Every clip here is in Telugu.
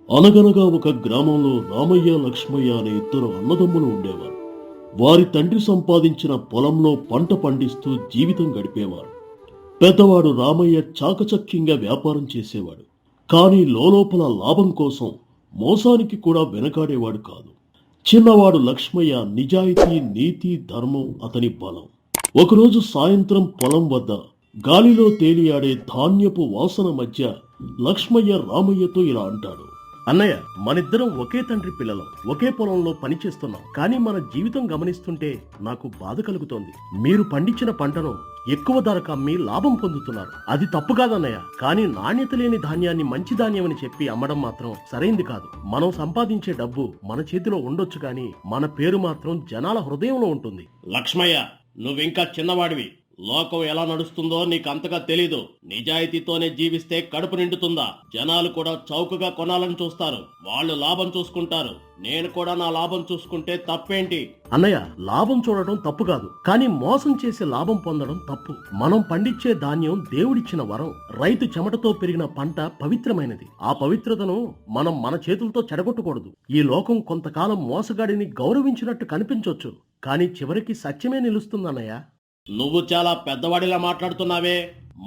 అనగనగా ఒక గ్రామంలో రామయ్య లక్ష్మయ్య అనే ఇద్దరు అన్నదమ్ములు ఉండేవారు. వారి తండ్రి సంపాదించిన పొలంలో పంట పండిస్తూ జీవితం గడిపేవారు. పెద్దవాడు రామయ్య చాకచక్యంగా వ్యాపారం చేసేవాడు. కానీ లోలోపల లాభం కోసం మోసానికి కూడా వెనకాడేవాడు కాదు. చిన్నవాడు లక్ష్మయ్య నిజాయితీ, నీతి, ధర్మం అతని బలం. ఒకరోజు సాయంత్రం పొలం వద్ద గాలిలో తేలియాడే ధాన్యపు వాసన మధ్య లక్ష్మయ్య రామయ్యతో ఇలా అంటాడు. అన్నయ్య, మనిద్దరం ఒకే తండ్రి పిల్లలం, ఒకే పొలంలో పనిచేస్తున్నాం. కానీ మన జీవితం గమనిస్తుంటే నాకు బాధ కలుగుతోంది. మీరు పండించిన పంటను ఎక్కువ ధరకు అమ్మి లాభం పొందుతున్నారు. అది తప్పు కాదన్నయ్య. కానీ నాణ్యత లేని ధాన్యాన్ని మంచి ధాన్యమని చెప్పి అమ్మడం మాత్రం సరైంది కాదు. మనం సంపాదించే డబ్బు మన చేతిలో ఉండొచ్చు, కానీ మన పేరు మాత్రం జనాల హృదయంలో ఉంటుంది. లక్ష్మయ్య, నువ్వింకా చిన్నవాడివి. లోకం ఎలా నడుస్తుందో నీకు అంతగా తెలీదు. నిజాయితీతోనే జీవిస్తే కడుపు నిండుతుందా? జనాలు కూడా చౌకగా కొనాలని చూస్తారు. వాళ్ళు లాభం చూసుకుంటారు. నేను కూడా నా లాభం చూసుకుంటే తప్పేంటి? అన్నయ్య, లాభం చూడటం తప్పు కాదు, కానీ మోసం చేసి లాభం పొందడం తప్పు. మనం పండించే ధాన్యం దేవుడిచ్చిన వరం. రైతు చెమటతో పెరిగిన పంట పవిత్రమైనది. ఆ పవిత్రతను మనం మన చేతులతో చెడగొట్టకూడదు. ఈ లోకం కొంతకాలం మోసగాడిని గౌరవించినట్టు కనిపించొచ్చు, కానీ చివరికి సత్యమే నిలుస్తుందన్నయ్య. నువ్వు చాలా పెద్దవాడిలా మాట్లాడుతున్నావే.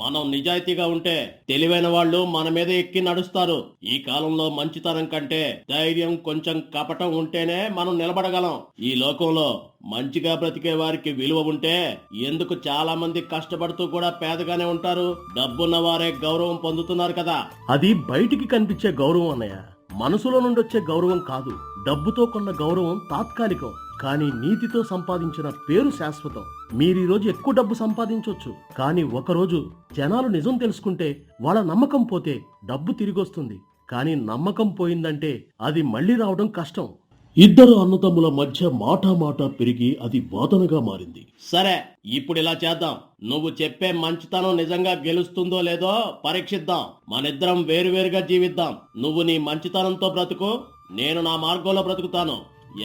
మనం నిజాయితీగా ఉంటే తెలివైన వాళ్ళు మన మీద ఎక్కి నడుస్తారు. ఈ కాలంలో మంచితనం కంటే ధైర్యం, కొంచెం కపటం ఉంటేనే మనం నిలబడగలం. ఈ లోకంలో మంచిగా బ్రతికే వారికి విలువ ఉంటే ఎందుకు చాలా మంది కష్టపడుతూ కూడా పేదగానే ఉంటారు? డబ్బున్న వారే గౌరవం పొందుతున్నారు కదా. అది బయటికి కనిపించే గౌరవం అన్నయ్య, మనసులో నుండి వచ్చే గౌరవం కాదు. డబ్బుతో కొన్న గౌరవం తాత్కాలికం, కానీ నీతితో సంపాదించిన పేరు శాశ్వతం. మీరీరోజు ఎక్కువ డబ్బు సంపాదించొచ్చు, కానీ ఒకరోజు జనాలు నిజం తెలుసుకుంటే వాళ్ళ నమ్మకం పోతే డబ్బు తిరిగొస్తుంది. కానీ నమ్మకం పోయిందంటే అది మళ్లీ రావడం కష్టం. ఇద్దరు అన్నదమ్ముల మధ్య మాట పెరిగి అది వాదనగా మారింది. సరే, ఇప్పుడు ఇలా చేద్దాం. నువ్వు చెప్పే మంచితనం నిజంగా గెలుస్తుందో లేదో పరీక్షిద్దాం. మనిద్దరం వేరువేరుగా జీవిద్దాం. నువ్వు నీ మంచితనంతో బ్రతుకు, నేను నా మార్గంలో బ్రతుకుతాను.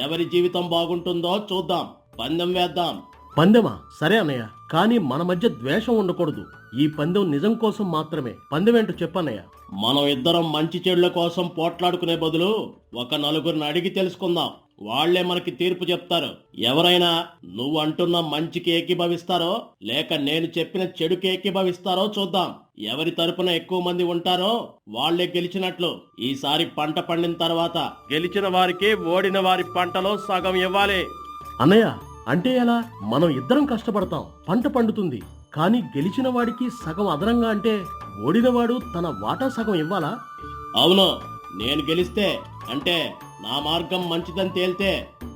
ఎవరి జీవితం బాగుంటుందో చూద్దాం. పందెం వేద్దాం. పందెమా? సరే అన్నయ్య, కానీ మన మధ్య ద్వేషం ఉండకూడదు. ఈ పందెం నిజం కోసం మాత్రమే. పందెం ఏంటో చెప్పన్నయ్య. మనం ఇద్దరం మంచి చెడుల కోసం పోట్లాడుకునే బదులు ఒక నలుగురిని అడిగి తెలుసుకుందాం. వాళ్లే మనకి తీర్పు చెప్తారు. ఎవరైనా నువ్వు అంటున్న మంచికి ఏకీభవిస్తారో లేక నేను చెప్పిన చెడుకి ఏకీభవిస్తారో చూద్దాం. ఎవరి తరపున ఎక్కువ మంది ఉంటారో వాళ్లే గెలిచినట్లు. ఈసారి పంట పండిన తర్వాత గెలిచిన వారికి ఓడిన వారి పంటలో సగం ఇవ్వాలి. అన్నయ్య, అంటే ఎలా? మనం ఇద్దరం కష్టపడతాం, పంట పండుతుంది, కానీ గెలిచిన వాడికి సగం అదనంగా అంటే ఓడినవాడు తన వాటా సగం ఇవ్వాలా? అవును, నేను గెలిస్తే అంటే నా మార్గం మంచిదని తేలితే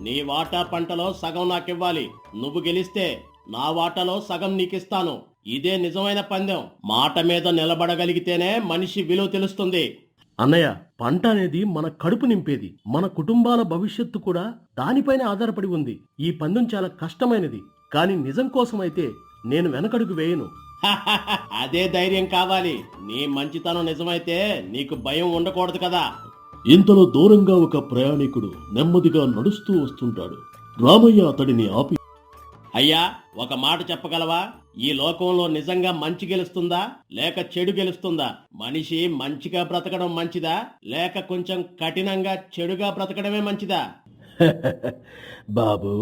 నీ వాటా పంటలో సగం నాకివ్వాలి. నువ్వు గెలిస్తే నా వాటాలో సగం నీకిస్తాను. ఇదే నిజమైన పందెం. మాట మీద నిలబడగలిగితేనే మనిషి విలువ తెలుస్తుంది. అన్నయ్య, పంట అనేది మన కడుపు నింపేది. మన కుటుంబాల భవిష్యత్తు కూడా దానిపైన ఆధారపడి ఉంది. ఈ పందెం చాలా కష్టమైనది, కానీ నిజం కోసమైతే నేను వెనకడుగు వేయను. అదే ధైర్యం కావాలి. నీ మంచితనం నిజమైతే నీకు భయం ఉండకూడదు కదా. ఇంతలో దూరంగా ఒక ప్రయాణికుడు నెమ్మదిగా నడుస్తూ వస్తుంటాడు. రామయ్య అతడిని ఆపి, అయ్యా, ఒక మాట చెప్పగలవా? ఈ లోకంలో నిజంగా మంచి గెలుస్తుందా లేక చెడు గెలుస్తుందా? మనిషి మంచిగా బ్రతకడం మంచిదా లేక కొంచెం కఠినంగా చెడుగా బ్రతకడమే మంచిదా? బాబు,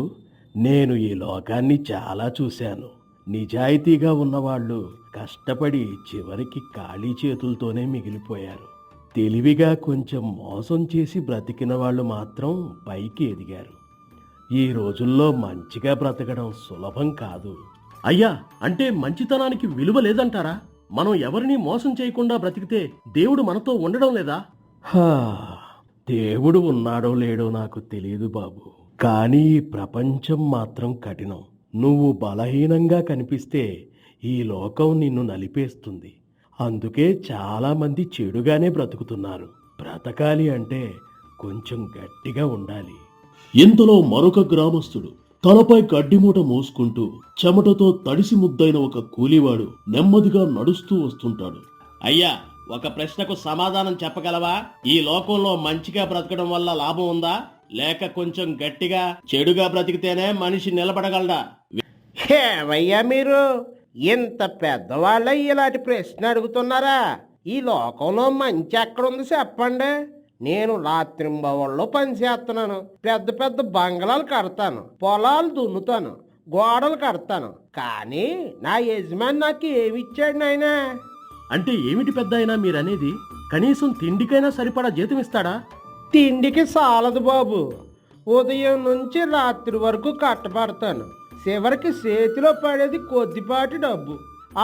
నేను ఈ లోకాన్ని చాలా చూశాను. నిజాయితీగా ఉన్నవాళ్ళు కష్టపడి చివరికి ఖాళీ చేతులతోనే మిగిలిపోయారు. తెలివిగా కొంచెం మోసం చేసి బ్రతికిన వాళ్ళు మాత్రం పైకి ఎదిగారు. ఈ రోజుల్లో మంచిగా బ్రతకడం సులభం కాదు. అయ్యా, అంటే మంచితనానికి విలువ లేదంటారా? మనం ఎవరిని మోసం చేయకుండా బ్రతికితే దేవుడు మనతో ఉండడం లేదా? దేవుడు ఉన్నాడో లేడో నాకు తెలియదు బాబు, కానీ ఈ ప్రపంచం మాత్రం కఠినం. నువ్వు బలహీనంగా కనిపిస్తే ఈ లోకం నిన్ను నలిపేస్తుంది. అందుకే చాలా మంది చెడుగానే బ్రతుకుతున్నారు. బ్రతకాలి అంటే కొంచెం గట్టిగా ఉండాలి. ఇంతలో మరొక గ్రామస్తుడు తలపై గడ్డిమూట మోసుకుంటూ చెమటతో తడిసి ముద్దైన ఒక కూలివాడు నెమ్మదిగా నడుస్తూ వస్తుంటాడు. అయ్యా, ఒక ప్రశ్నకు సమాధానం చెప్పగలవా? ఈ లోకంలో మంచిగా బ్రతకడం వల్ల లాభం ఉందా లేక కొంచెం గట్టిగా చెడుగా బ్రతికితేనే మనిషి నిలబడగలడా? ఏమయ్యా మీరు ఇంత పెద్దవాళ్ళ ఇలాంటి ప్రశ్న అడుగుతున్నారా? ఈ లోకంలో మంచి ఎక్కడుంది చెప్పండి. నేను రాత్రింబవళ్ళు పని చేస్తున్నాను. పెద్ద పెద్ద బంగళాలు కడతాను, పొలాలు దున్నుతాను, గోడలు కడతాను. కానీ నా యజమాని నాకు ఏమిచ్చాడు నాయనా? అంటే ఏమిటి పెద్దాయనా మీరనేది? కనీసం తిండికైనా సరిపడా జీతం ఇస్తాడా? తిండికి సాలదు బాబు. ఉదయం నుంచి రాత్రి వరకు కట్టపడతాను. చివరికి చేతిలో పడేది కొద్దిపాటి డబ్బు.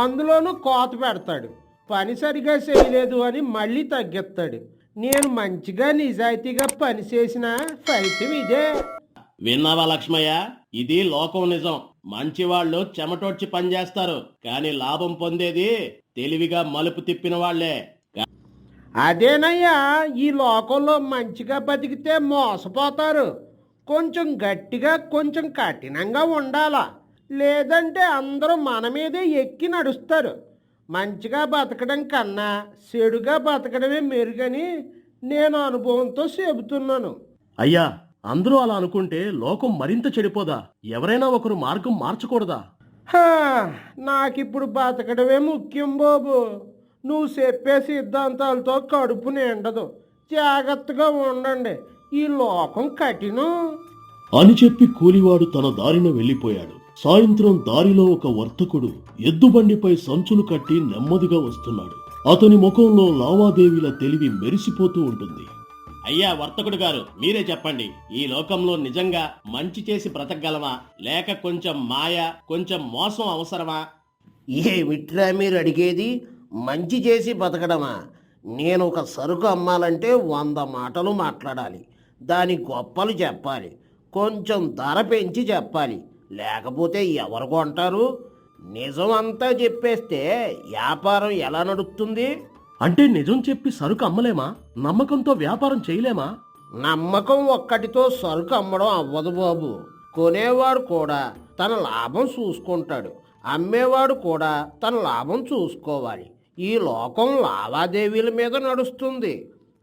అందులోనూ కోత పెడతాడు. పని సరిగా చేయలేదు అని మళ్ళీ తగ్గిస్తాడు. నేను మంచిగా నిజాయితీగా పని చేసిన ఫలితం ఇదే. విన్నావా లక్ష్మయ్య? ఇది లోకం నిజం. మంచి వాళ్ళు చెమటోడ్చి పనిచేస్తారు, కానీ లాభం పొందేది తెలివిగా మలుపు తిప్పిన వాళ్లే. అదేనయ్యా, ఈ లోకంలో మంచిగా బతికితే మోసపోతారు. కొంచెం గట్టిగా కొంచెం కఠినంగా ఉండాలా, లేదంటే అందరూ మన మీదే ఎక్కి నడుస్తారు. మంచిగా బతకడం కన్నా చెడుగా బతకడమే మెరుగని నేను అనుభవంతో చెబుతున్నాను. అయ్యా, అందరూ అలా అనుకుంటే లోకం మరింత చెడిపోదా? ఎవరైనా ఒకరు మార్గం మార్చకూడదా? హా, నాకిప్పుడు బతకడమే ముఖ్యం బాబు. నువ్వు చెప్పే సిద్ధాంతాలతో కడుపు నిండదు. జాగ్రత్తగా ఉండండి. ఈ లోకం కఠినం. అని చెప్పి కూలివాడు తన దారిన వెళ్ళిపోయాడు. సాయంత్రం దారిలో ఒక వర్తకుడు ఎద్దుబండిపై సంచులు కట్టి నెమ్మదిగా వస్తున్నాడు. అతని ముఖంలో లావాదేవీల తెలివి మెరిసిపోతూ ఉంటుంది. అయ్యా వర్తకుడు గారు, మీరే చెప్పండి, ఈ లోకంలో నిజంగా మంచి చేసి బ్రతకగలమా, లేక కొంచెం మాయ, కొంచెం మోసం అవసరమా? ఏమిట్రా మీరు అడిగేది? మంచి చేసి బతకడమా? నేను ఒక సరుకు అమ్మాలంటే 100 మాటలు మాట్లాడాలి. దాని గొప్పలు చెప్పాలి. కొంచెం ధర పెంచి చెప్పాలి. లేకపోతే ఎవరు కొంటారు? నిజం అంతా చెప్పేస్తే వ్యాపారం ఎలా నడుస్తుంది? అంటే నిజం చెప్పి సరుకు అమ్మలేమా? నమ్మకంతో వ్యాపారం చేయలేమా? నమ్మకం ఒక్కటితో సరుకు అమ్మడం అవ్వదు బాబు. కొనేవాడు కూడా తన లాభం చూసుకుంటాడు, అమ్మేవాడు కూడా తన లాభం చూసుకోవాలి. ఈ లోకం లావాదేవీల మీద నడుస్తుంది.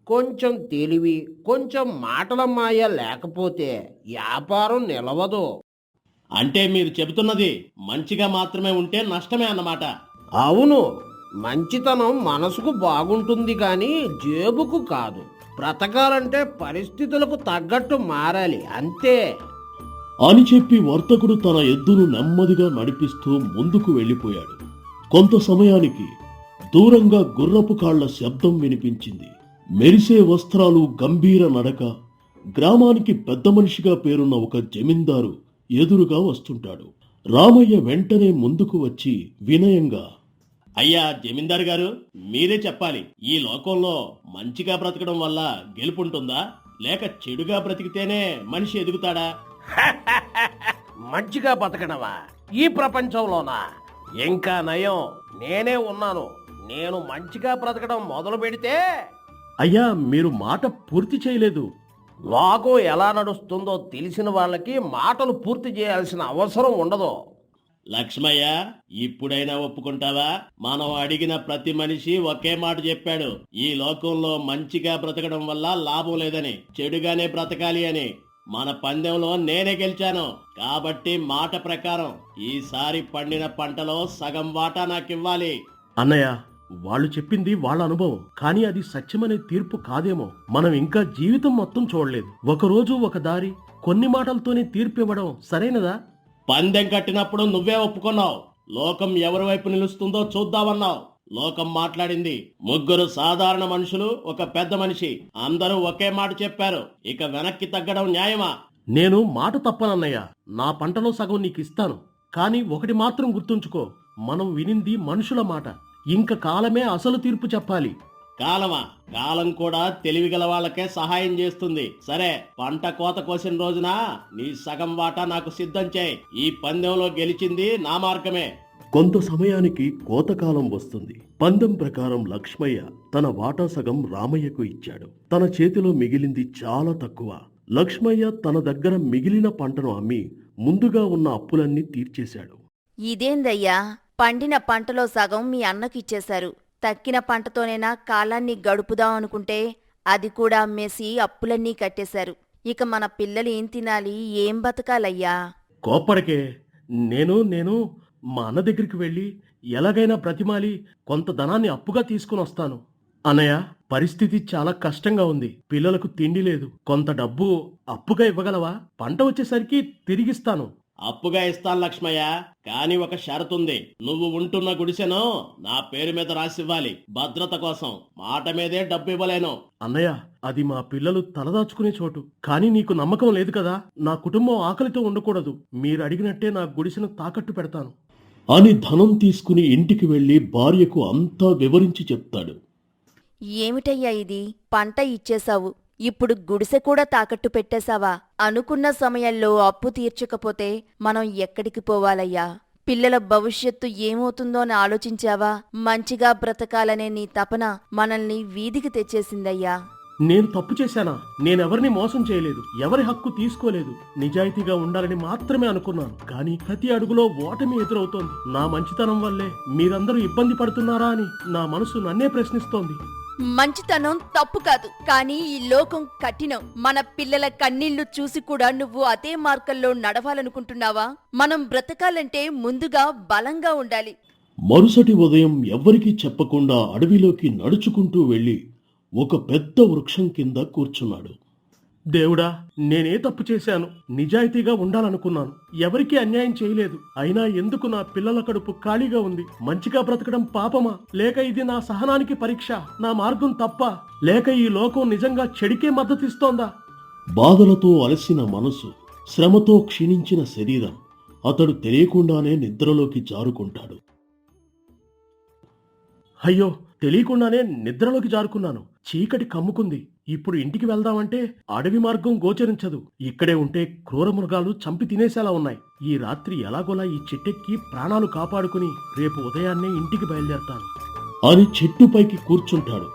కొంచెం తెలివి, కొంచెం మాటల మాయ లేకపోతే వ్యాపారం నిలవదు. అంటే మీరు చెబుతున్నది మంచిగా మాత్రమే ఉంటే నష్టమే అన్నమాట. అవును, మంచితనం మనసుకు బాగుంటుంది కానీ జేబుకు కాదు. బ్రతకాలంటే పరిస్థితులకు తగ్గట్టు మారాలి, అంతే. అని చెప్పి వర్తకుడు తన ఎద్దును నెమ్మదిగా నడిపిస్తూ ముందుకు వెళ్ళిపోయాడు. కొంత సమయానికి దూరంగా గుర్రపు కాళ్ల శబ్దం వినిపించింది. మెరిసే వస్త్రాలు, గంభీర నడక, గ్రామానికి పెద్ద మనిషిగా పేరున్న ఒక జమీందారు ఎదురుగా వస్తుంటాడు. రామయ్య వెంటనే ముందుకు వచ్చి వినయంగా, అయ్యా జమీందారు గారు, మీరే చెప్పాలి, ఈ లోకంలో మంచిగా బ్రతకడం వల్ల గెలుపుంటుందా, లేక చెడుగా బ్రతికితేనే మనిషి ఎదుగుతాడా? మంచిగా బతకడమా? ఈ ప్రపంచంలోనా? ఇంకా నయం, నేనే ఉన్నాను. నేను మంచిగా బ్రతకడం మొదలు పెడితే అయ్యా, మీరు మాట పూర్తి చేయలేదు. లోకం ఎలా నడుస్తుందో తెలిసిన వాళ్ళకి మాటలు పూర్తి చేయాల్సిన అవసరం ఉండదు. లక్ష్మయ్య, ఇప్పుడైనా ఒప్పుకుంటావా? మనం అడిగిన ప్రతి మనిషి ఒకే మాట చెప్పాడు, ఈ లోకంలో మంచిగా బ్రతకడం వల్ల లాభం లేదని, చెడుగానే బ్రతకాలి అని. మన పందెంలో నేనే గెలిచాను కాబట్టి మాట ప్రకారం ఈసారి పండిన పంటలో సగం వాటా నాకివ్వాలి. అన్నయ్య, వాళ్ళు చెప్పింది వాళ్ళ అనుభవం, కానీ అది సత్యమనే తీర్పు కాదేమో. మనం ఇంకా జీవితం మొత్తం చూడలేదు. ఒకరోజు ఒక దారి, కొన్ని మాటలతోనే తీర్పు ఇవ్వడం సరైనదా? పందెం కట్టినప్పుడు నువ్వే ఒప్పుకున్నావు. లోకం ఎవరి వైపు నిలుస్తుందో చూద్దామన్నావు. లోకం మాట్లాడింది. 3 సాధారణ మనుషులు, ఒక పెద్ద మనిషి, అందరూ ఒకే మాట చెప్పారు. ఇక వెనక్కి తగ్గడం న్యాయమా? నేను మాట తప్పనన్నయ్య. నా పంటలో సగం నీకు ఇస్తాను. కానీ ఒకటి మాత్రం గుర్తుంచుకో, మనం వినింది మనుషుల మాట. ఇంక కాలమే అసలు తీర్పు చెప్పాలి. కాలమా? కాలం కూడా తెలివిగల వాళ్ళకే సహాయం చేస్తుంది. సరే, పంట కోత కోసిన రోజున నీ సగం వాటా నాకు సిద్ధం చేయి. ఈ పందెంలో గెలిచింది నా మార్గమే. కొంత సమయానికి కోతకాలం వస్తుంది. పందెం ప్రకారం లక్ష్మయ్య తన వాటా సగం రామయ్యకు ఇచ్చాడు. తన చేతిలో మిగిలింది చాలా తక్కువ. లక్ష్మయ్య తన దగ్గర మిగిలిన పంటను అమ్మి ముందుగా ఉన్న అప్పులన్నీ తీర్చేశాడు. ఇదేందయ్యా, పండిన పంటలో సగం మీ అన్నకిచ్చేశారు. తక్కిన పంటతోనైనా కాలాన్ని గడుపుదాం అనుకుంటే అది కూడా అమ్మేసి అప్పులన్నీ కట్టేశారు. ఇక మన పిల్లలు ఏం తినాలి, ఏం బతకాలయ్యా? కోప్పడికే. నేను మా అన్న దగ్గరికి వెళ్ళి ఎలాగైనా బ్రతిమాలి కొంత ధనాన్ని అప్పుగా తీసుకుని వస్తాను. అన్నయ్య, పరిస్థితి చాలా కష్టంగా ఉంది. పిల్లలకు తిండి లేదు. కొంత డబ్బు అప్పుగా ఇవ్వగలవా? పంట వచ్చేసరికి తిరిగిస్తాను. అప్పుగా ఇస్తాను లక్ష్మయ్య, కానీ ఒక షరతుంది. నువ్వు ఉంటున్న గుడిసెను నా పేరు మీద రాసివ్వాలి, భద్రత కోసం. మాట మీదే డబ్బు ఇవ్వలేను. అన్నయ్య, అది మా పిల్లలు తలదాచుకునే చోటు. కానీ నీకు నమ్మకం లేదు కదా? నా కుటుంబం ఆకలితో ఉండకూడదు. మీరు అడిగినట్టే నా గుడిసెను తాకట్టు పెడతాను అని ధనం తీసుకుని ఇంటికి వెళ్లి భార్యకు అంతా వివరించి చెప్తాడు. ఏమిటయ్యా ఇది? పంట ఇచ్చేశావు, ఇప్పుడు గుడిసె కూడా తాకట్టు పెట్టేశావా? అనుకున్న సమయంలో అప్పు తీర్చకపోతే మనం ఎక్కడికి పోవాలయ్యా? పిల్లల భవిష్యత్తు ఏమవుతుందోని ఆలోచించావా? మంచిగా బ్రతకాలనే నీ తపన మనల్ని వీధికి తెచ్చేసిందయ్యా. నేను తప్పు చేశానా? నేనెవరిని మోసం చేయలేదు, ఎవరి హక్కు తీసుకోలేదు. నిజాయితీగా ఉండాలని మాత్రమే అనుకున్నాను. కానీ ప్రతి అడుగులో ఓటమి ఎదురవుతోంది. నా మంచితనం వల్లే మీరందరూ ఇబ్బంది పడుతున్నారా అని నా మనసు నన్నే ప్రశ్నిస్తోంది. మంచితనం తప్పు కాదు, కానీ ఈ లోకం కఠినం. మన పిల్లల కన్నీళ్లు చూసి కూడా నువ్వు అదే మార్గంలో నడవాలనుకుంటున్నావా? మనం బ్రతకాలంటే ముందుగా బలంగా ఉండాలి. మరుసటి ఉదయం ఎవ్వరికీ చెప్పకుండా అడవిలోకి నడుచుకుంటూ వెళ్లి ఒక పెద్ద వృక్షం కింద కూర్చున్నాడు. దేవుడా, నేనే తప్పు చేశాను. నిజాయితీగా ఉండాలనుకున్నాను, ఎవరికీ అన్యాయం చేయలేదు. అయినా ఎందుకు నా పిల్లల కడుపు ఖాళీగా ఉంది? మంచిగా బ్రతకడం పాపమా? లేక ఇది నా సహనానికి పరీక్ష? నా మార్గం తప్ప? లేక ఈ లోకం నిజంగా చెడికే మద్దతిస్తోందా? బాధలతో అలసిన మనసు, శ్రమతో క్షీణించిన శరీరం, అతడు తెలియకుండానే నిద్రలోకి జారుకుంటాడు. అయ్యో, తెలియకుండానే నిద్రలోకి జారుకున్నాను. చీకటి కమ్ముకుంది. ఇప్పుడు ఇంటికి వెళ్దామంటే అడవి మార్గం గోచరించదు. ఇక్కడే ఉంటే క్రూర మృగాలు చంపి తినేసేలా ఉన్నాయి. ఈ రాత్రి ఎలాగోలా ఈ చెట్టెక్కి ప్రాణాలు కాపాడుకుని రేపు ఉదయాన్నే ఇంటికి బయలుదేరతాను అని చెట్టుపైకి కూర్చుంటాడు.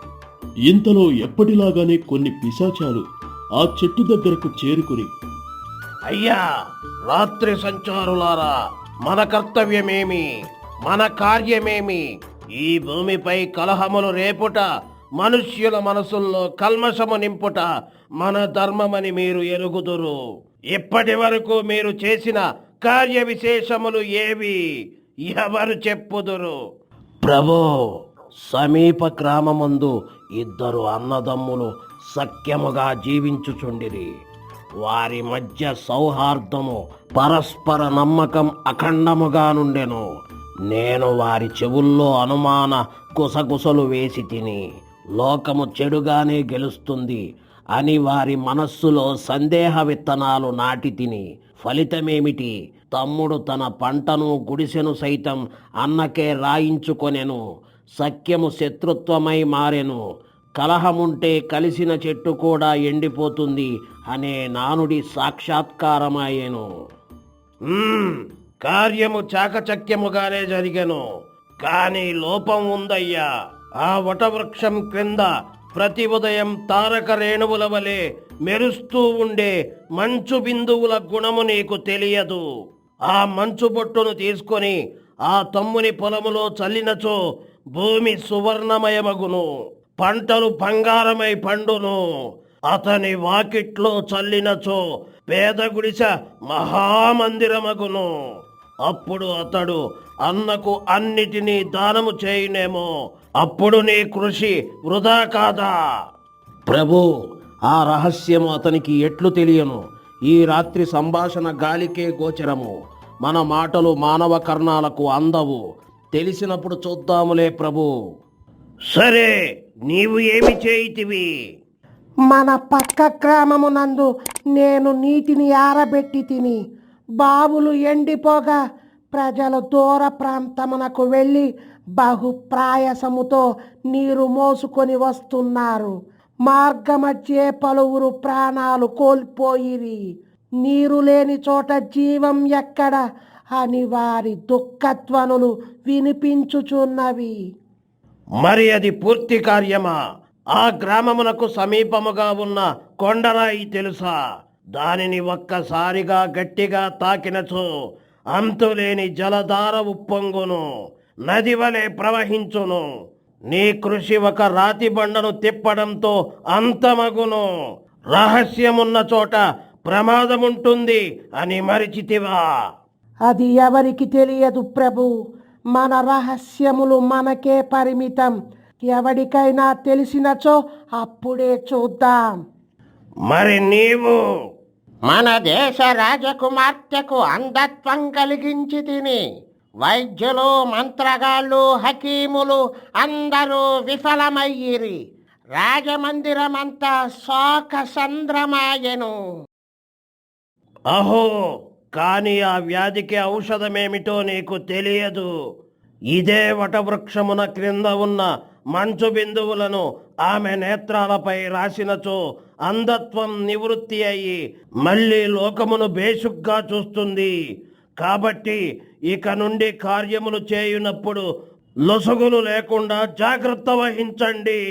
ఇంతలో ఎప్పటిలాగానే కొన్ని పిశాచాలు ఆ చెట్టు దగ్గరకు చేరుకుని, అయ్యా, రాత్రి సంచారులారా, మన కర్తవ్యమేమి, మన కార్యమేమి? ఈ భూమిపై కలహములు రేపుట, మనుష్యుల మనసుల్లో కల్మషము నింపుట మన ధర్మమని మీరు ఎరుగుదురు. ఇప్పటి వరకు మీరు చేసిన కార్య విశేషములు ఏవి? ఎవరు చెప్పుదురు? ప్రభు, సమీప గ్రామమందు ఇద్దరు అన్నదమ్ములు సఖ్యముగా జీవించుచుండిరి. వారి మధ్య సౌహార్దము, పరస్పర నమ్మకం అఖండముగా నుండెను. నేను వారి చెవుల్లో అనుమాన గుసగుసలు వేసి తిని, లోకము చెడుగానే గెలుస్తుంది అని వారి మనస్సులో సందేహ విత్తనాలు నాటి తిని, ఫలితమేమిటి? తమ్ముడు తన పంటను గుడిసెను సైతం అన్నకే రాయించుకొనెను. సఖ్యము శత్రుత్వమై మారెను. కలహముంటే కలిసిన చెట్టు కూడా ఎండిపోతుంది అనే నానుడి సాక్షాత్కారమయ్యెను. కార్యము చాకచక్యముగానే జరిగెను, కానీ లోపం ఉందయ్యా. ఆ వటవృక్షం క్రింద ప్రతి ఉదయం తారక రేణువుల వలె మెరుస్తూ ఉండే మంచు బిందువుల గుణము నీకు తెలియదు. ఆ మంచు బొట్టును తీసుకొని ఆ తమ్ముని పొలములో చల్లినచో భూమి సువర్ణమయమగును, పంటలు బంగారమై పండును. అతని వాకిట్లో చల్లినచో పేద గుడిస మహామందిరమగును. అప్పుడు అతడు అన్నకు అన్నిటినీ దానము చేయునేమో. అప్పుడు నీ కృషి వృధా కాదా? ప్రభు, ఆ రహస్యము అతనికి ఎట్లు తెలియను? ఈ రాత్రి సంభాషణ గాలికే గోచరము. మన మాటలు మానవ కర్ణాలకు అందవు. తెలిసినప్పుడు చూద్దాములే ప్రభు. సరే, నీవు ఏమి చేయితివి? మన పక్క గ్రామమునందు నేను నీటిని ఆరబెట్టి తిని, బావులు ఎండిపోగా ప్రజలు దూర ప్రాంతమునకు వెళ్ళి బహుప్రాయసముతో నీరు మోసుకొని వస్తున్నారు. మార్గమధ్యే పలువురు ప్రాణాలు కోల్పోయిరి. నీరు లేని చోట జీవం ఎక్కడ అని వారి దుఃఖధ్వనులు వినిపించుచున్నవి. మరి అది పూర్తి కార్యమా? ఆ గ్రామమునకు సమీపముగా ఉన్న కొండరాయి తెలుసా? దానిని ఒక్కసారిగా గట్టిగా తాకినచో అంతులేని జలధార ఉప్పొంగును, నది వలె ప్రవహించును. నీ కృషి ఒక రాతి బండను తిప్పడంతో అంతమగును. రహస్యమున్న చోట ప్రమాదముంటుంది అని మరిచితివా? అది ఎవరికి తెలియదు ప్రభు. మన రహస్యములు మనకే పరిమితం. ఎవరికైనా తెలిసినచో అప్పుడే చూద్దాం. మరి నీవు? మన దేశ రాజకుమార్తెకు అంధత్వం కలిగించి తిని వైద్యులు, మంత్రగాళ్ళు, హకీములు అందరూ విఫలమయ్యిరి. రాజమందిరమంతా శోక సంద్రమాయెను. అహో, కాని ఆ వ్యాధికి ఔషధమేమిటో నీకు తెలియదు. ఇదే వటవృక్షమున క్రింద ఉన్న మంచు బిందువులను ఆమె నేత్రాలపై రాసినచో అంధత్వం నివృత్తి అయ్యి మళ్ళీ లోకమును బేషుగ్గా చూస్తుంది. కాబట్టి ఇక నుండి కార్యములు చేయునప్పుడు లొసగులు లేకుండా జాగ్రత్త వహించండి.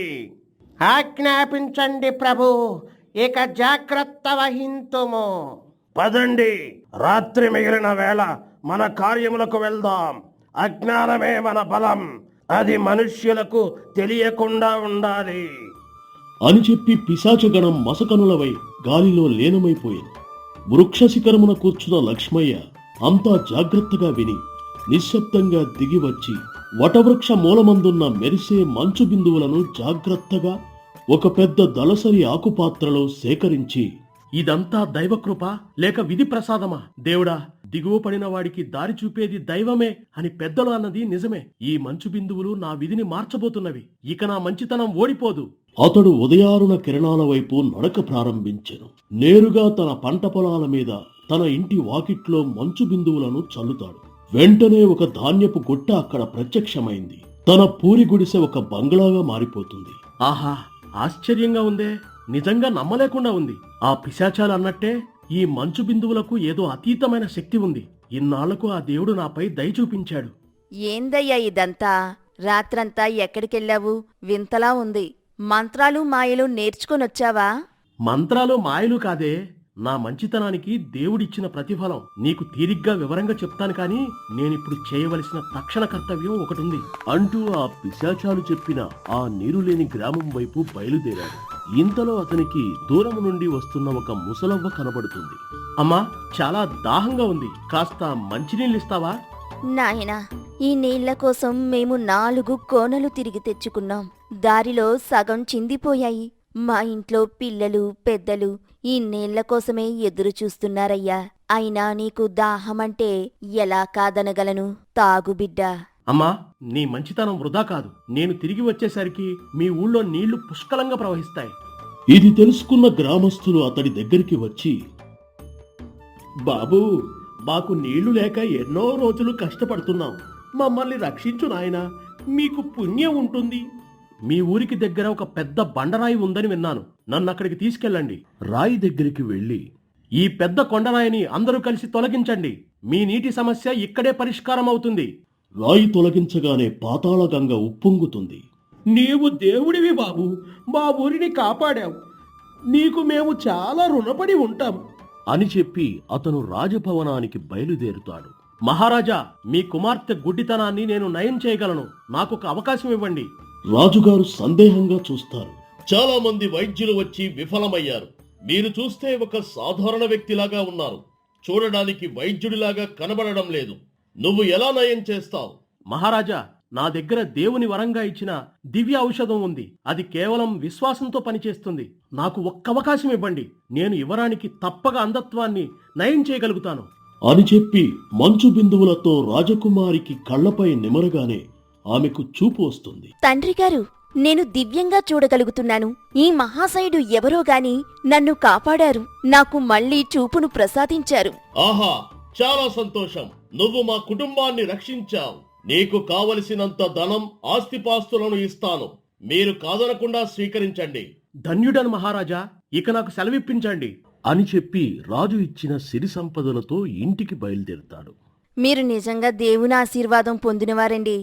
ఆజ్ఞాపించండి ప్రభు, ఇక జాగ్రత్త వహింతుము. పదండి, రాత్రి మిగిలిన వేళ మన కార్యములకు వెళ్దాం. అజ్ఞానమే మన బలం, అది మనుష్యులకు తెలియకుండా ఉండాలి అని చెప్పి పిశాచగణం మసకనులవై గాలిలో లీనమైపోయింది. వృక్ష శిఖరమున కూర్చున్న లక్ష్మయ్య అంతా జాగ్రత్తగా విని నిశ్శబ్దంగా దిగి వచ్చి వటవృక్ష మూలమందున్న మెరిసే మంచు బిందువులను జాగ్రత్తగా ఒక పెద్ద దళసరి ఆకుపాత్రలో సేకరించి, ఇదంతా దైవకృప లేక విధి ప్రసాదమా? దేవుడా, దిగువ పడిన వాడికి దారి చూపేది దైవమే అని పెద్దలు అన్నది నిజమే. ఈ మంచు బిందువులు నా విధిని మార్చబోతున్నవి. ఇక నా మంచితనం ఓడిపోదు. అతడు ఉదయారుణ కిరణాల వైపు నడక ప్రారంభించెను. నేరుగా తన పంట పొలాల మీద, తన ఇంటి వాకిట్లో మంచు బిందువులను చల్లుతాడు. వెంటనే ఒక ధాన్యపు గుట్ట అక్కడ ప్రత్యక్షమైంది. తన పూరి గుడిసె ఒక బంగ్లాగా మారిపోతుంది. ఆహా, ఆశ్చర్యంగా ఉందే. నిజంగా నమ్మలేకుండా ఉంది. ఆ పిశాచాలు అన్నట్టే ఈ మంచు బిందువులకు ఏదో అతీతమైన శక్తి ఉంది. ఇన్నాళ్లకు ఆ దేవుడు నాపై దయ చూపించాడు. ఏందయ్యా ఇదంతా? రాత్రంతా ఎక్కడికెళ్ళావు? వింతలా ఉంది. మంత్రాలు మాయలు నేర్చుకొనొచ్చావా? మంత్రాలు మాయలు కాదే, నా మంచితనానికి దేవుడిచ్చిన ప్రతిఫలం. నీకు తీరిగ్గా వివరంగా చెప్తాను కానీ నేనిప్పుడు చేయవలసిన తక్షణ కర్తవ్యం ఒకటుంది అంటూ ఆ పిశాచాలు చెప్పిన ఆ నీరులేని గ్రామం వైపు బయలుదేరాడు. ఇంతలో అతనికి దూరము నుండి వస్తున్న ఒక ముసలవ్వ కనబడుతుంది. అమ్మా, చాలా దాహంగా ఉంది. కాస్త మంచినీళ్ళిస్తావా? నాయనా, ఈ నీళ్ల కోసం మేము 4 కోనలు తిరిగి తెచ్చుకున్నాం. దారిలో సగం చిందిపోయాయి. మా ఇంట్లో పిల్లలు, పెద్దలు ఈ నీళ్ల కోసమే ఎదురు చూస్తున్నారయ్యా. అయినా నీకు దాహమంటే ఎలా కాదనగలను? తాగు బిడ్డా. అమ్మా, నీ మంచితనం వృధా కాదు. నేను తిరిగి వచ్చేసరికి మీ ఊళ్ళో నీళ్లు పుష్కలంగా ప్రవహిస్తాయి. ఇది తెలుసుకున్న గ్రామస్తులు అతడి దగ్గరికి వచ్చి, బాబూ, మాకు నీళ్లు లేక ఎన్నో రోజులు కష్టపడుతున్నాం. మమ్మల్ని రక్షించు నాయనా, మీకు పుణ్యం ఉంటుంది. మీ ఊరికి దగ్గర ఒక పెద్ద బండరాయి ఉందని విన్నాను. నన్ను అక్కడికి తీసుకెళ్ళండి. రాయి దగ్గరికి వెళ్లి, ఈ పెద్ద కొండరాయిని అందరూ కలిసి తొలగించండి. మీ నీటి సమస్య ఇక్కడే పరిష్కారం అవుతుంది. రాయి తొలగించగానే పాతాళగంగ ఉప్పొంగుతుంది. నీవు దేవుడివి బాబు, మా ఊరిని కాపాడావు. నీకు మేము చాలా రుణపడి ఉంటాం అని చెప్పి అతను రాజభవనానికి బయలుదేరుతాడు. మహారాజా, మీ కుమార్తె గుడ్డితనాన్ని నేను నయం చేయగలను. నాకొక అవకాశం ఇవ్వండి. రాజుగారు సందేహంగా చూస్తారు. చాలా మంది వైద్యులు వచ్చి విఫలమయ్యారు. మీరు చూస్తే ఒక సాధారణ వ్యక్తిలాగా ఉన్నారు. చూడడానికి వైద్యుడిలాగా కనబడడం లేదు. నువ్వు ఎలా నయం చేస్తావు? మహారాజా, నా దగ్గర దేవుని వరంగా ఇచ్చిన దివ్య ఔషధం ఉంది. అది కేవలం విశ్వాసంతో పనిచేస్తుంది. నాకు ఒక్క అవకాశం ఇవ్వండి. నేను యువరానికి తప్పక అంధత్వాన్ని నయం చేయగలుగుతాను అని చెప్పి మంచు బిందువులతో రాజకుమారికి కళ్లపై నిమరగానే ఆమెకు చూపు వస్తుంది. తండ్రి గారు, నేను దివ్యంగా చూడగలుగుతున్నాను. ఈ మహాశయుడు ఎవరో గాని నన్ను కాపాడారు. నాకు మళ్లీ చూపును ప్రసాదించారు. ఆహా, చాలా సంతోషం. నువ్వు మా కుటుంబాన్ని రక్షించావు. నీకు కావలసినంత ధనం, ఆస్తిపాస్తులను ఇస్తాను. మీరు కాదనకుండా స్వీకరించండి. ధన్యుడను మహారాజా, ఇక నాకు సెలవిప్పించండి అని చెప్పి రాజు ఇచ్చిన సిరి సంపదలతో ఇంటికి బయలుదేరుతాడు. మీరు నిజంగా దేవుని ఆశీర్వాదం పొందినవారండి.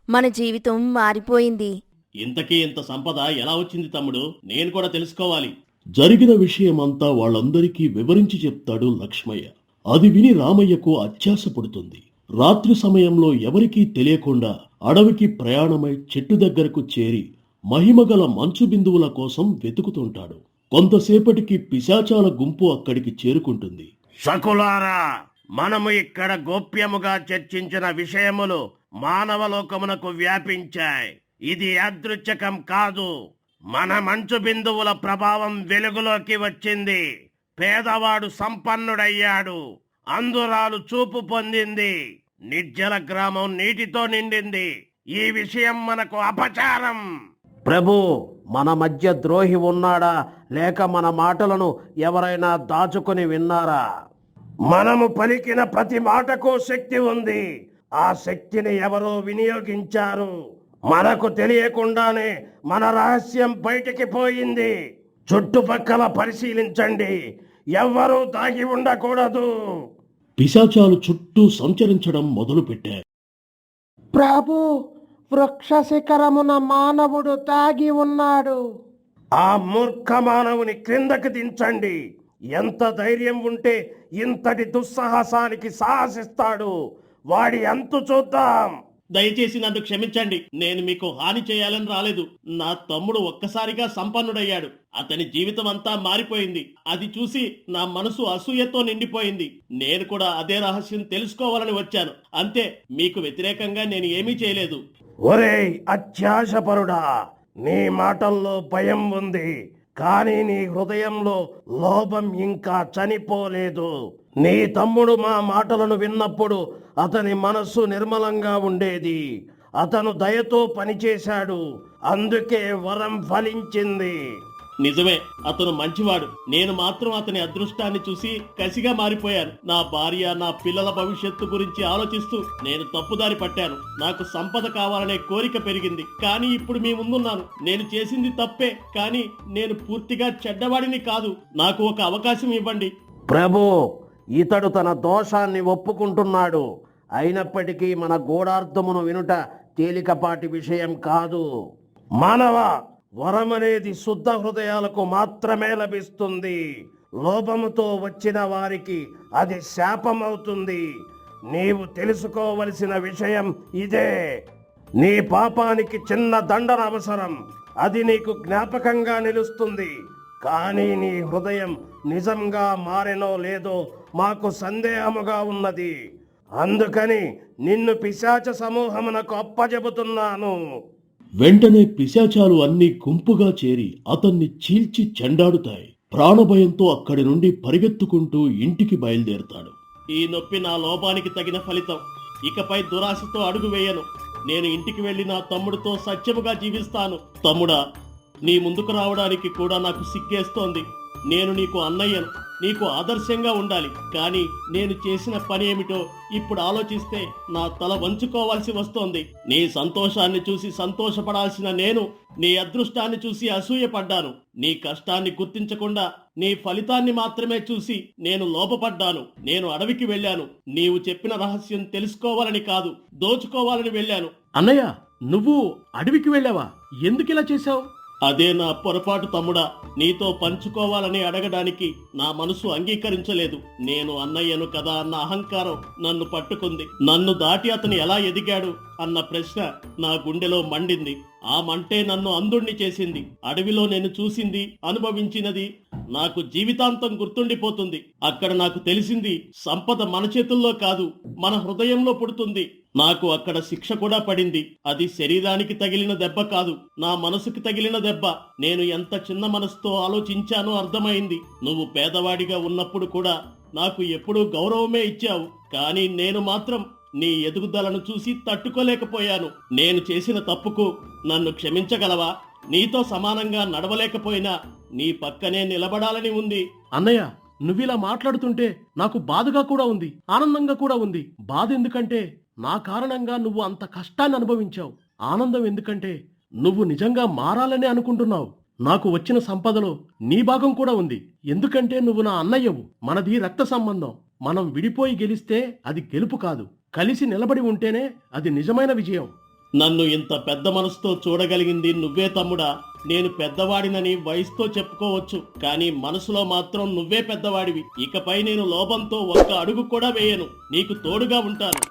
మన జీవితం మారిపోయింది. ఇంతకీ ఇంత సంపద ఎలా వచ్చింది తమ్ముడు? నేను కూడా తెలుసుకోవాలి. జరిగిన విషయమంతా వాళ్ళందరికీ వివరించి చెప్తాడు లక్ష్మయ్య. అది విని రామయ్యకు అత్యాశ పుడుతుంది. రాత్రి సమయంలో ఎవరికీ తెలియకుండా అడవికి ప్రయాణమై చెట్టు దగ్గరకు చేరి మహిమగల మంచు బిందువుల కోసం వెతుకుతుంటాడు. కొంతసేపటికి పిశాచాల గుంపు అక్కడికి చేరుకుంటుంది. సకులారా, మనము ఇక్కడ గోప్యముగా చర్చించిన విషయములు మానవలోకమునకు వ్యాపించాయి. ఇది యాదృచ్ఛికం కాదు. మన మంచు బిందువుల ప్రభావం వెలుగులోకి వచ్చింది. పేదవాడు సంపన్నుడయ్యాడు. అందురాలు చూపు పొందింది. నిర్జల గ్రామం నీటితో నిండింది. ఈ విషయం మనకు అపచారం. ప్రభు, మన మధ్య ద్రోహి ఉన్నాడా లేక మన మాటలను ఎవరైనా దాచుకొని విన్నారా? మనము పలికిన ప్రతి మాటకు శక్తి ఉంది. ఆ శక్తిని ఎవరో వినియోగించారు. మనకు తెలియకుండానే మన రహస్యం బయటికి పోయింది. చుట్టుపక్కల పరిశీలించండి. ఎవ్వరూ దాగి ఉండకూడదు. పిశాచాలు చుట్టూ సంచరించడం మొదలుపెట్టాయి. ప్రభు, వృక్ష శిఖరమున మానవుడు తాగి ఉన్నాడు. ఆ మూర్ఖ మానవుని క్రిందకి దించండి. ఎంత ధైర్యం ఉంటే ఇంతటి దుస్సాహసానికి సాహసిస్తాడు? వాడి అంతు చూద్దాం. దయచేసి నన్ను క్షమించండి. నేను మీకు హాని చేయాలని రాలేదు. నా తమ్ముడు ఒక్కసారిగా సంపన్నుడయ్యాడు. అతని జీవితం అంతా మారిపోయింది. అది చూసి నా మనసు అసూయతో నిండిపోయింది. నేను కూడా అదే రహస్యం తెలుసుకోవాలని వచ్చాను. అంతే, మీకు వ్యతిరేకంగా నేను ఏమీ చేయలేదు. ఒరేయ్ అత్యాశపరుడా, నీ మాటల్లో భయం ఉంది, కానీ నీ హృదయంలో లోభం ఇంకా చనిపోలేదు. నీ తమ్ముడు మా మాటలను విన్నప్పుడు అతని మనస్సు నిర్మలంగా ఉండేది. అతను దయతో పనిచేశాడు. అందుకే వరం ఫలించింది. నిజమే, అతను మంచివాడు. నేను మాత్రం అతని అదృష్టాన్ని చూసి కసిగా మారిపోయాను. నా భార్య, నా పిల్లల భవిష్యత్తు గురించి ఆలోచిస్తూ నేను తప్పుదారి పట్టాను. నాకు సంపద కావాలనే కోరిక పెరిగింది. కానీ ఇప్పుడు మీ ముందున్నాను. నేను చేసింది తప్పే, కానీ నేను పూర్తిగా చెడ్డవాడిని కాదు. నాకు ఒక అవకాశం ఇవ్వండి. ప్రభు, ఇతడు తన దోషాన్ని ఒప్పుకుంటున్నాడు. అయినప్పటికీ మన గూఢార్థమును వినుట తేలికపాటి విషయం కాదు. మానవ, వరమనేది శుద్ధ హృదయాలకు మాత్రమే లభిస్తుంది. లోభముతో వచ్చిన వారికి అది శాపమవుతుంది. నీవు తెలుసుకోవలసిన విషయం ఇదే. నీ పాపానికి చిన్న దండన అవసరం. అది నీకు జ్ఞాపకంగా నిలుస్తుంది. కానీ నీ హృదయం నిజంగా మారెనో లేదో మాకు సందేహముగా ఉన్నది. అందుకని నిన్ను పిశాచ సమూహమునకు అప్పజెబుతున్నాను. వెంటనే పిశాచాలు అన్ని గుంపుగా చేరి అతన్ని చీల్చి చెండాడుతాయి. ప్రాణభయంతో అక్కడి నుండి పరిగెత్తుకుంటూ ఇంటికి బయలుదేరుతాడు. ఈ నొప్పి నా లోపానికి తగిన ఫలితం. ఇకపై దురాశతో అడుగు వేయను. నేను ఇంటికి వెళ్లి నా తమ్ముడితో సత్యముగా జీవిస్తాను. తమ్ముడా, నీ ముందుకు రావడానికి కూడా నాకు సిగ్గేస్తోంది. నేను నీకు అన్నయ్యను. నీకు ఆదర్శంగా ఉండాలి. కానీ నేను చేసిన పని ఏమిటో ఇప్పుడు ఆలోచిస్తే నా తల వంచుకోవాల్సి వస్తోంది. నీ సంతోషాన్ని చూసి సంతోషపడాల్సిన నేను నీ అదృష్టాన్ని చూసి అసూయపడ్డాను. నీ కష్టాన్ని గుర్తించకుండా నీ ఫలితాన్ని మాత్రమే చూసి నేను లోపపడ్డాను. నేను అడవికి వెళ్ళాను. నీవు చెప్పిన రహస్యం తెలుసుకోవాలని కాదు, దోచుకోవాలని వెళ్ళాను. అన్నయ్య, నువ్వు అడవికి వెళ్ళావా? ఎందుకిలా చేశావు? అదే నా పొరపాటు తమ్ముడా. నీతో పంచుకోవాలని అడగడానికి నా మనసు అంగీకరించలేదు. నేను అన్నయ్యను కదా అన్న అహంకారం నన్ను పట్టుకుంది. నన్ను దాటి అతను ఎలా ఎదిగాడు అన్న ప్రశ్న నా గుండెలో మండింది. ఆ మంటే నన్ను అంధుణ్ణి చేసింది. అడవిలో నేను చూసింది, అనుభవించినది నాకు జీవితాంతం గుర్తుండిపోతుంది. అక్కడ నాకు తెలిసింది, సంపద మన చేతుల్లో కాదు, మన హృదయంలో పుడుతుంది. నాకు అక్కడ శిక్ష కూడా పడింది. అది శరీరానికి తగిలిన దెబ్బ కాదు, నా మనసుకి తగిలిన దెబ్బ. నేను ఎంత చిన్న మనసుతో ఆలోచించానో అర్థమైంది. నువ్వు పేదవాడిగా ఉన్నప్పుడు కూడా నాకు ఎప్పుడూ గౌరవమే ఇచ్చావు. కానీ నేను మాత్రం నీ ఎదుగుదలను చూసి తట్టుకోలేకపోయాను. నేను చేసిన తప్పుకు నన్ను క్షమించగలవా? నీతో సమానంగా నడవలేకపోయినా నీ పక్కనే నిలబడాలని ఉంది. అన్నయ్య, నువ్విలా మాట్లాడుతుంటే నాకు బాధగా కూడా ఉంది, ఆనందంగా కూడా ఉంది. బాధ ఎందుకంటే నా కారణంగా నువ్వు అంత కష్టాన్ని అనుభవించావు. ఆనందం ఎందుకంటే నువ్వు నిజంగా మారాలని అనుకుంటున్నావు. నాకు వచ్చిన సంపదలో నీ భాగం కూడా ఉంది. ఎందుకంటే నువ్వు నా అన్నయ్యవు. మనది రక్త సంబంధం. మనం విడిపోయి గెలిస్తే అది గెలుపు కాదు, కలిసి నిలబడి ఉంటేనే అది నిజమైన విజయం. నన్ను ఇంత పెద్ద మనసుతో చూడగలిగింది నువ్వే తమ్ముడా. నేను పెద్దవాడినని వయసుతో చెప్పుకోవచ్చు, కానీ మనసులో మాత్రం నువ్వే పెద్దవాడివి. ఇకపై నేను లోభంతో ఒక్క అడుగు కూడా వేయను. నీకు తోడుగా ఉంటాను.